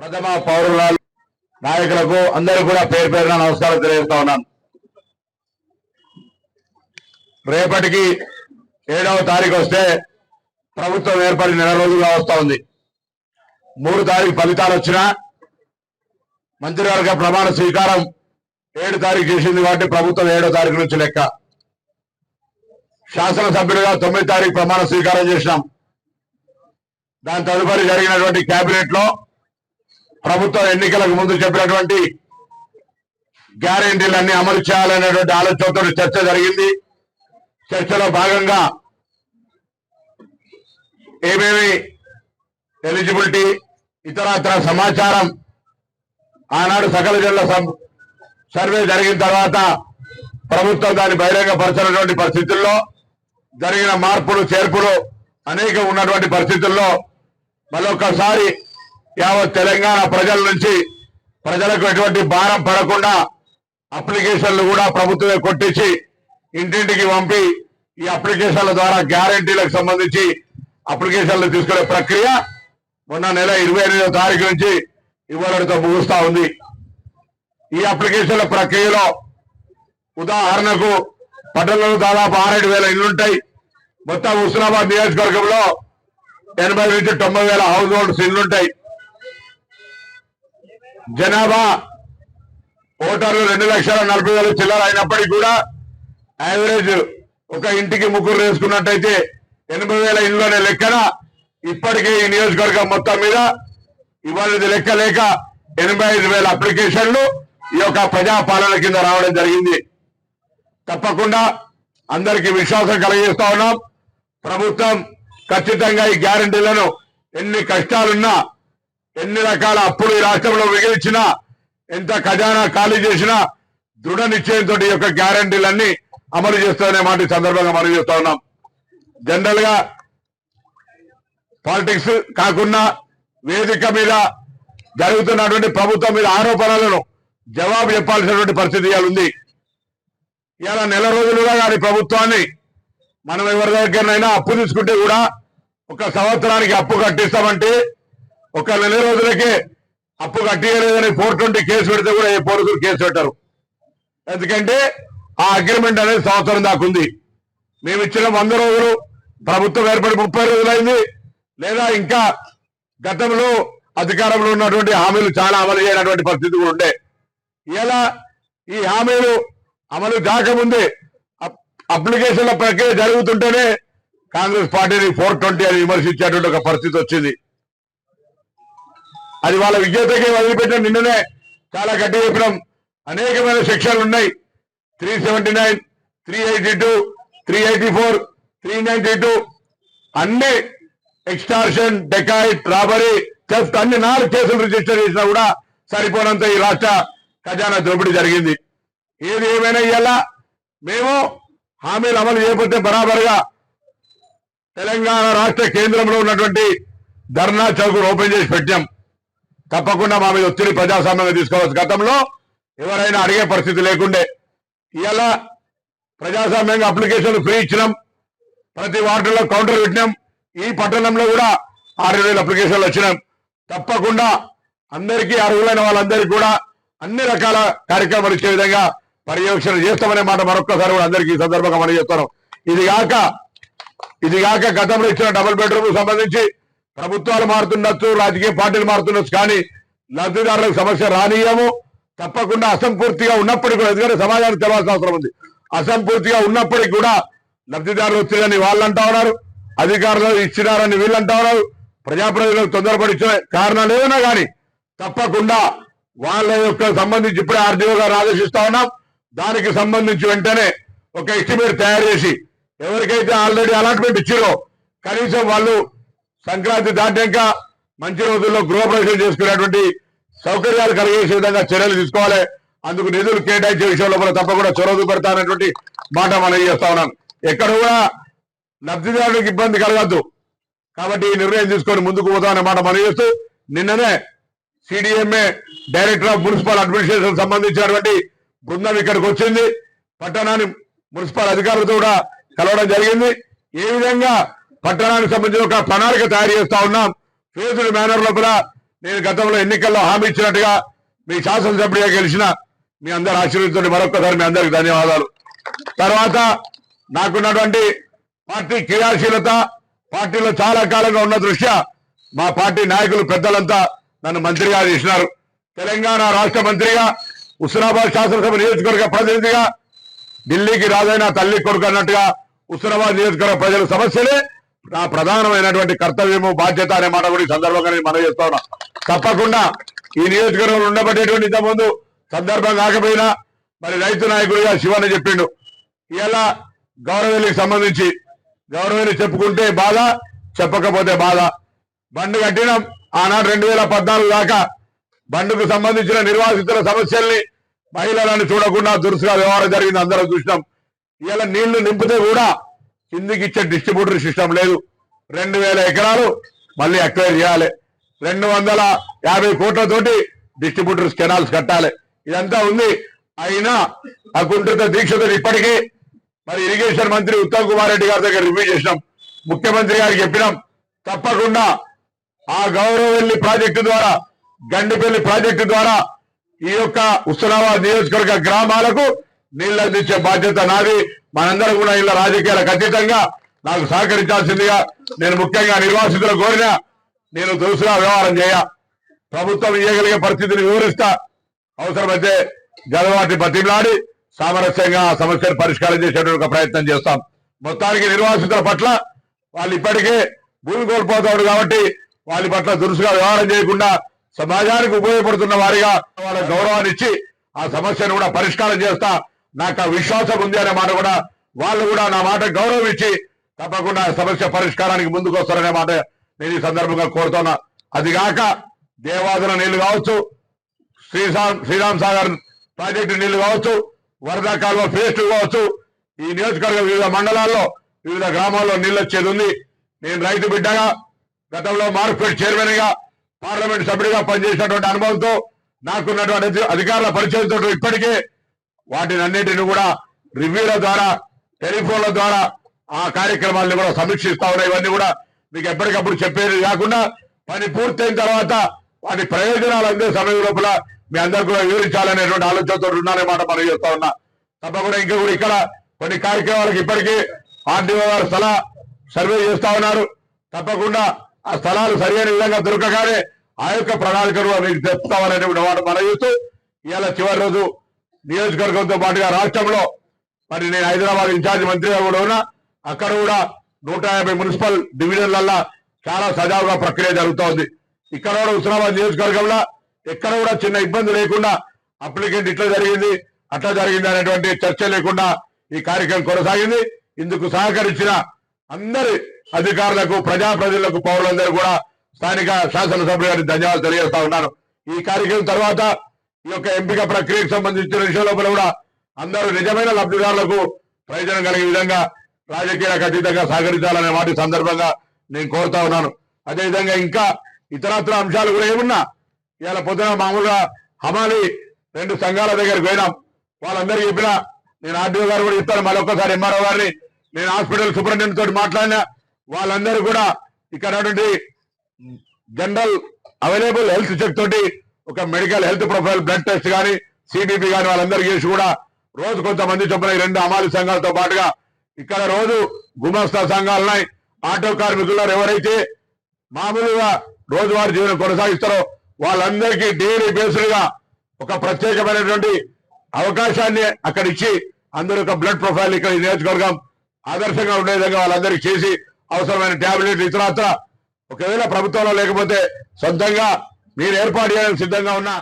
ప్రథమ పౌరుల నాయకులకు అందరూ కూడా పేరు పేరున నమస్కారం తెలియజేస్తా ఉన్నాను. రేపటికి 7వ తారీఖు వస్తే ప్రభుత్వం ఏర్పడి నెల రోజులుగా వస్తా ఉంది. 3 తారీఖు ఫలితాలు వచ్చినా మంత్రివర్గ ప్రమాణ స్వీకారం 7 తారీఖు చేసింది కాబట్టి ప్రభుత్వం 7వ తారీఖు నుంచి లెక్క. శాసనసభ్యులుగా 9 తారీఖు ప్రమాణ స్వీకారం చేసినాం. దాని తదుపరి జరిగినటువంటి కేబినెట్ లో ప్రభుత్వం ఎన్నికలకు ముందు చెప్పినటువంటి గ్యారెంటీలన్నీ అమలు చేయాలనేటువంటి ఆలోచనతో చర్చ జరిగింది. చర్చలో భాగంగా ఏమేమి ఎలిజిబిలిటీ ఇతరత్ర సమాచారం ఆనాడు సకల జిల్లా సర్వే జరిగిన తర్వాత ప్రభుత్వం దాన్ని బహిరంగపరచినటువంటి పరిస్థితుల్లో జరిగిన మార్పులు చేర్పులు అనేక ఉన్నటువంటి పరిస్థితుల్లో మరొకసారి యావత్ తెలంగాణ ప్రజల నుంచి ప్రజలకు ఎటువంటి భారం పడకుండా అప్లికేషన్లు కూడా ప్రభుత్వమే కొట్టించి ఇంటింటికి పంపి ఈ అప్లికేషన్ల ద్వారా గ్యారెంటీలకు సంబంధించి అప్లికేషన్లు తీసుకునే ప్రక్రియ మొన్న నెల 28వ తారీఖు నుంచి ఇవ్వడంతో ముగుస్తా ఉంది. ఈ అప్లికేషన్ల ప్రక్రియలో ఉదాహరణకు పట్టణంలో దాదాపు 6,000 ఇళ్లుంటాయి. మొత్తం హుస్నాబాద్ నియోజకవర్గంలో 80 నుంచి 90,000 హౌస్ హోల్డ్స్ ఇళ్లుంటాయి. జనాభా ఓటర్లు 2,40,000 చిల్లర అయినప్పటికీ కూడా యావరేజ్ ఒక ఇంటికి ముగ్గురు వేసుకున్నట్టయితే 80,000 ఇళ్లనే లెక్కన ఇప్పటికే ఈ నియోజకవర్గం మొత్తం మీద ఇవాళది లెక్క లేక 85,000 అప్లికేషన్లు ఈ యొక్క ప్రజాపాలన కింద రావడం జరిగింది. తప్పకుండా అందరికీ విశ్వాసం కలిగిస్తా ఉన్నాం. ప్రభుత్వం ఖచ్చితంగా ఈ గ్యారెంటీలను ఎన్ని కష్టాలున్నా ఎన్ని రకాల అప్పులు ఈ రాష్ట్రంలో మిగిల్చినా ఎంత ఖజానా ఖాళీ చేసినా దృఢ నిశ్చయంతో ఈ యొక్క గ్యారెంటీలన్నీ అమలు చేస్తామనే మాట సందర్భంగా మనం చేస్తా ఉన్నాం. జనరల్ గా పాలిటిక్స్ కాకుండా వేదిక మీద జరుగుతున్నటువంటి ప్రభుత్వం మీద ఆరోపణలను జవాబు చెప్పాల్సినటువంటి పరిస్థితి ఇవాళ ఉంది. ఇవాళ నెల రోజులుగా కానీ ప్రభుత్వాన్ని మనం ఎవరి దగ్గరనైనా అప్పు తీసుకుంటే కూడా 1 సంవత్సరానికి అప్పు కట్టిస్తామంటే 1 నెల రోజులకే అప్పు కట్టియలేదని 420 కేసు పెడితే కూడా ఏ పోలీసులు కేసు పెట్టరు. ఎందుకంటే ఆ అగ్రిమెంట్ అనేది సంవత్సరం దాకా ఉంది. మేము ఇచ్చిన 100 రోజులు ప్రభుత్వం ఏర్పడి 30 రోజులైంది. లేదా ఇంకా గతంలో అధికారంలో ఉన్నటువంటి హామీలు చాలా అమలు చేయనటువంటి పరిస్థితి కూడా ఉండే. ఇలా ఈ హామీలు అమలు కాకముందే అప్లికేషన్ల ప్రక్రియ జరుగుతుంటేనే కాంగ్రెస్ పార్టీని 420 అని విమర్శించేటువంటి ఒక పరిస్థితి వచ్చింది. అది వాళ్ళ విజ్ఞతకి వదిలిపెట్టిన నిన్ననే చాలా గట్టి చెప్పినాం. అనేకమైన సెక్షన్లు ఉన్నాయి. 379, 382, 384, 392 అన్ని ఎక్స్టార్షన్, డెకాయిట్, రాబరీ, థెఫ్ట్ అన్ని 4 కేసులు రిజిస్టర్ చేసినా కూడా సరిపోనంత ఈ రాష్ట్ర ఖజానా దోపిడీ జరిగింది. ఏది ఏమైనా ఇవాళ మేము హామీలు అమలు చేయకపోతే బరాబరుగా తెలంగాణ రాష్ట్ర కేంద్రంలో ఉన్నటువంటి ధర్నా చౌక్ ఓపెన్ చేసి పెట్టాం. తప్పకుండా మా మీద ఒత్తిడి ప్రజాస్వామ్యంగా తీసుకోవచ్చు. గతంలో ఎవరైనా అడిగే పరిస్థితి లేకుండే ఇవాళ ప్రజాస్వామ్యంగా అప్లికేషన్లు ఫ్రీ ఇచ్చినాం. ప్రతి వార్డులో కౌంటర్ పెట్టినాం. ఈ పట్టణంలో కూడా 6,000 అప్లికేషన్లు వచ్చినాం. తప్పకుండా అందరికీ అర్హులైన వాళ్ళందరికీ కూడా అన్ని రకాల కార్యక్రమాలు ఇచ్చే విధంగా పర్యవేక్షణ చేస్తామనే మాట మరొక్కసారి కూడా అందరికీ ఈ సందర్భంగా మనం చెప్తాం. ఇది కాక గతంలో ఇచ్చిన డబుల్ బెడ్రూమ్ సంబంధించి ప్రభుత్వాలు మారుతుండొచ్చు, రాజకీయ పార్టీలు మారుతుండొచ్చు, కానీ లబ్ధిదారులకు సమస్య రానియము. తప్పకుండా అసంపూర్తిగా ఉన్నప్పటికీ కూడా, ఎందుకంటే సమాజానికి తెలవాల్సిన అవసరం ఉంది, అసంపూర్తిగా ఉన్నప్పటికీ కూడా లబ్ధిదారులు వచ్చిందని వాళ్ళు అంటా ఉన్నారు, అధికారులు ఇచ్చినారని వీళ్ళు అంటా ఉన్నారు. ప్రజాప్రతినిధులకు తొందరపడి ఇచ్చిన కారణాలు ఏదైనా కానీ తప్పకుండా వాళ్ళ యొక్క సంబంధించి ఇప్పుడే ఆర్డీఓ గారు ఆదేశిస్తా ఉన్నాం. దానికి సంబంధించి వెంటనే ఒక ఎస్టిమేట్ తయారు చేసి ఎవరికైతే ఆల్రెడీ అలాట్మెంట్ ఇచ్చిరో కనీసం వాళ్ళు సంక్రాంతి దాటాక మంచి రోజుల్లో గృహప్రవేశం చేసుకునేటువంటి సౌకర్యాలు కలిగేసే విధంగా చర్యలు తీసుకోవాలి. అందుకు నిధులు కేటాయించే విషయంలో కూడా తప్పకుండా చొరవ పెడతానటువంటి మాట మనం చేస్తా ఉన్నాం. ఎక్కడ కూడా లబ్ధిదారులకు ఇబ్బంది కలగద్దు కాబట్టి ఈ నిర్ణయం తీసుకొని ముందుకు పోతామనే మాట మనం చేస్తూ, నిన్ననే CDMA director of municipal administration సంబంధించినటువంటి బృందం ఇక్కడికి వచ్చింది. పట్టణాన్ని మున్సిపల్ అధికారులతో కూడా కలవడం జరిగింది. ఏ విధంగా పట్టణానికి సంబంధించిన ఒక ప్రణాళిక తయారు చేస్తా ఉన్నాం. ఫేజ్డ్ మేనర్ లోపల నేను గతంలో ఎన్నికల్లో హామీ ఇచ్చినట్టుగా మీ శాసనసభ్యుడిగా గెలిచిన మీ అందరి ఆశీర్వదించండి. మరొకసారి మీ అందరికి ధన్యవాదాలు. తర్వాత నాకున్నటువంటి పార్టీ క్రియాశీలత, పార్టీలో చాలా కాలంగా ఉన్న దృష్ట్యా మా పార్టీ నాయకులు పెద్దలంతా నన్ను మంత్రిగా చేసినారు. తెలంగాణ రాష్ట్ర మంత్రిగా, హుస్నాబాద్ శాసనసభ నియోజకవర్గ ప్రతినిధిగా, ఢిల్లీకి రాజైన తల్లి కొడుకు అన్నట్టుగా హుస్నాబాద్ నియోజకవర్గ ప్రజల సమస్యలే నా ప్రధానమైనటువంటి కర్తవ్యము, బాధ్యత అనే మాట కూడా ఈ సందర్భంగా నేను మనవి చేస్తా ఉన్నా. తప్పకుండా ఈ నియోజకవర్గంలో ఉండబడేటువంటి ఇంతకుముందు సందర్భం కాకపోయినా మరి రైతు నాయకుడిగా శివన్న చెప్పిండు. ఇలా గౌరవెల్లికి సంబంధించి గౌరవెల్లి చెప్పుకుంటే బాధ, చెప్పకపోతే బాధ. బండు కట్టినాం ఆనాడు 2014 దాకా. బండుకు సంబంధించిన నిర్వాసితుల సమస్యల్ని, మహిళలను చూడకుండా దురుసుగా వ్యవహారం జరిగింది, అందరం చూసినాం. ఇలా నీళ్లు నింపితే కూడా కిందికి ఇచ్చే డిస్ట్రిబ్యూటర్ సిస్టమ్ లేదు. 2000 ఎకరాలు మళ్ళీ అక్వైర్ చేయాలి. 250 కోట్లతోటి డిస్ట్రిబ్యూటర్స్ కెనాల్స్ కట్టాలి. ఇదంతా ఉంది. అయినా అకుంఠిత దీక్షతో ఇప్పటికీ మరి ఇరిగేషన్ మంత్రి ఉత్తమ్ కుమార్ రెడ్డి గారి దగ్గర రివ్యూ చేసినాం. ముఖ్యమంత్రి గారికి చెప్పినాం, తప్పకుండా ఆ గౌరవెల్లి ప్రాజెక్టు ద్వారా, గండిపల్లి ప్రాజెక్టు ద్వారా ఈ యొక్క హుస్నాబాద్ నియోజకవర్గ గ్రామాలకు నీళ్లు అందించే బాధ్యత నాది. మనందరం కూడా ఇలా రాజకీయాలకు అతీతంగా నాకు సహకరించాల్సిందిగా నేను ముఖ్యంగా నిర్వాసితులు కోరినా నేను దురుసుగా వ్యవహారం చేయ, ప్రభుత్వం ఇవ్వగలిగే పరిస్థితిని వివరిస్తా, అవసరమైతే గదవాటి బతిమలాడి సామరస్యంగా ఆ సమస్యను పరిష్కారం చేసేటువంటి ఒక ప్రయత్నం చేస్తాం. మొత్తానికి నిర్వాసితుల పట్ల వాళ్ళు ఇప్పటికే భూమి కోల్పోతాడు కాబట్టి వాళ్ళ పట్ల దురుసుగా వ్యవహారం చేయకుండా సమాజానికి ఉపయోగపడుతున్న వారిగా వాళ్ళ గౌరవాన్ని ఇచ్చి ఆ సమస్యను కూడా పరిష్కారం చేస్తా. నాకు ఆ విశ్వాసం ఉంది అనే మాట కూడా వాళ్ళు కూడా నా మాట గౌరవం ఇచ్చి తప్పకుండా సమస్య పరిష్కారానికి ముందుకు వస్తారనే మాట నేను ఈ సందర్భంగా కోరుతున్నా. అదిగాక దేవాదుల నీళ్లు కావచ్చు, శ్రీరామ్ సాగర్ ప్రాజెక్టు నీళ్లు కావచ్చు, వరద కాలువ ఫేజ్ 2 కావచ్చు, ఈ నియోజకవర్గ వివిధ మండలాల్లో వివిధ గ్రామాల్లో నీళ్ళు వచ్చేది ఉంది. నేను రైతు బిడ్డగా, గతంలో మార్కెట్ చైర్మన్ గా, పార్లమెంట్ సభ్యుడిగా పనిచేసినటువంటి అనుభవంతో, నాకున్నటువంటి అధికారుల పరిచయంతో ఇప్పటికే వాటిని అన్నింటినీ కూడా రివ్యూల ద్వారా, టెలిఫోన్ల ద్వారా ఆ కార్యక్రమాలను కూడా సమీక్షిస్తా ఉన్నాయి. ఇవన్నీ కూడా మీకు ఎప్పటికప్పుడు చెప్పేది కాకుండా పని పూర్తయిన తర్వాత వాటి ప్రయోజనాలు అందే సమయం లోపల మీ అందరికీ కూడా వివరించాలనేటువంటి ఆలోచనతో ఉన్నారనే మాట మనం చేస్తా ఉన్నా. తప్పకుండా ఇంకా కూడా ఇక్కడ కొన్ని కార్యక్రమాలకు ఇప్పటికీ ఆర్డీఓ గారు స్థల సర్వే చేస్తా ఉన్నారు. తప్పకుండా ఆ స్థలాలు సరైన విధంగా దొరకగానే ఆ యొక్క ప్రణాళికను మీకు తెస్తామనేటువంటి మాట మనం చేస్తూ ఇవాళ చివరి రోజు నియోజకవర్గంతో పాటుగా రాష్ట్రంలో మరి నేను హైదరాబాద్ ఇన్ఛార్జ్ మంత్రిగా కూడా ఉన్నా. అక్కడ కూడా 150 మున్సిపల్ డివిజన్లల్లో చాలా సజావుగా ప్రక్రియ జరుగుతూ ఉంది. ఇక్కడ కూడా హుస్నాబాద్ నియోజకవర్గంలో ఎక్కడ కూడా చిన్న ఇబ్బంది లేకుండా అప్లికెంట్ ఇట్లా జరిగింది అట్లా జరిగింది అనేటువంటి చర్చ లేకుండా ఈ కార్యక్రమం కొనసాగింది. ఇందుకు సహకరించిన అందరి అధికారులకు, ప్రజాప్రతినిధులకు, పౌరులందరూ కూడా స్థానిక శాసనసభ్యులు గారికి ధన్యవాదాలు తెలియజేస్తా ఉన్నాను. ఈ కార్యక్రమం తర్వాత ఈ యొక్క ఎంపిక ప్రక్రియకు సంబంధించిన విషయం లోపల కూడా అందరూ నిజమైన లబ్ధిదారులకు ప్రయోజనం కలిగే విధంగా రాజకీయాలకు అతీతంగా సహకరించాలనే వాటి సందర్భంగా నేను కోరుతా ఉన్నాను. అదేవిధంగా ఇంకా ఇతరత్ర అంశాలు కూడా ఏమున్నా ఇవాళ పొద్దున మామూలుగా హమాలి 2 సంఘాల దగ్గరికి పోయినాం. వాళ్ళందరికీ చెప్పినా, నేను ఆర్డీఓ గారు కూడా చెప్తాను, మరొకసారి ఎంఆర్ఓ గారిని, నేను హాస్పిటల్ సూపరింటెండెంట్ తోటి మాట్లాడినా. వాళ్ళందరూ కూడా ఇక్కడ జనరల్ అవైలబుల్ హెల్త్ చెక్ తోటి ఒక medical health profile, blood test కానీ, సిబిపి కానీ వాళ్ళందరికీ చేసి కూడా రోజు కొంతమంది చొప్పున 2 హమాలి సంఘాలతో పాటుగా ఇక్కడ రోజు గుమస్తా సంఘాలున్నాయి. ఆటో కార్మికులు ఎవరైతే మామూలుగా రోజువారీ జీవనం కొనసాగిస్తారో వాళ్ళందరికీ డైలీ బేస్డ్గా ఒక ప్రత్యేకమైనటువంటి అవకాశాన్ని అక్కడ ఇచ్చి అందరూ ఒక బ్లడ్ ప్రొఫైల్ ఇక్కడ ఈ నియోజకవర్గం ఆదర్శంగా ఉండే విధంగా వాళ్ళందరికీ చేసి అవసరమైన ట్యాబ్లెట్లు ఇతరత్ర ఒకవేళ ప్రభుత్వంలో లేకపోతే సొంతంగా మీరు ఏర్పాటు చేయడానికి సిద్ధంగా ఉన్నా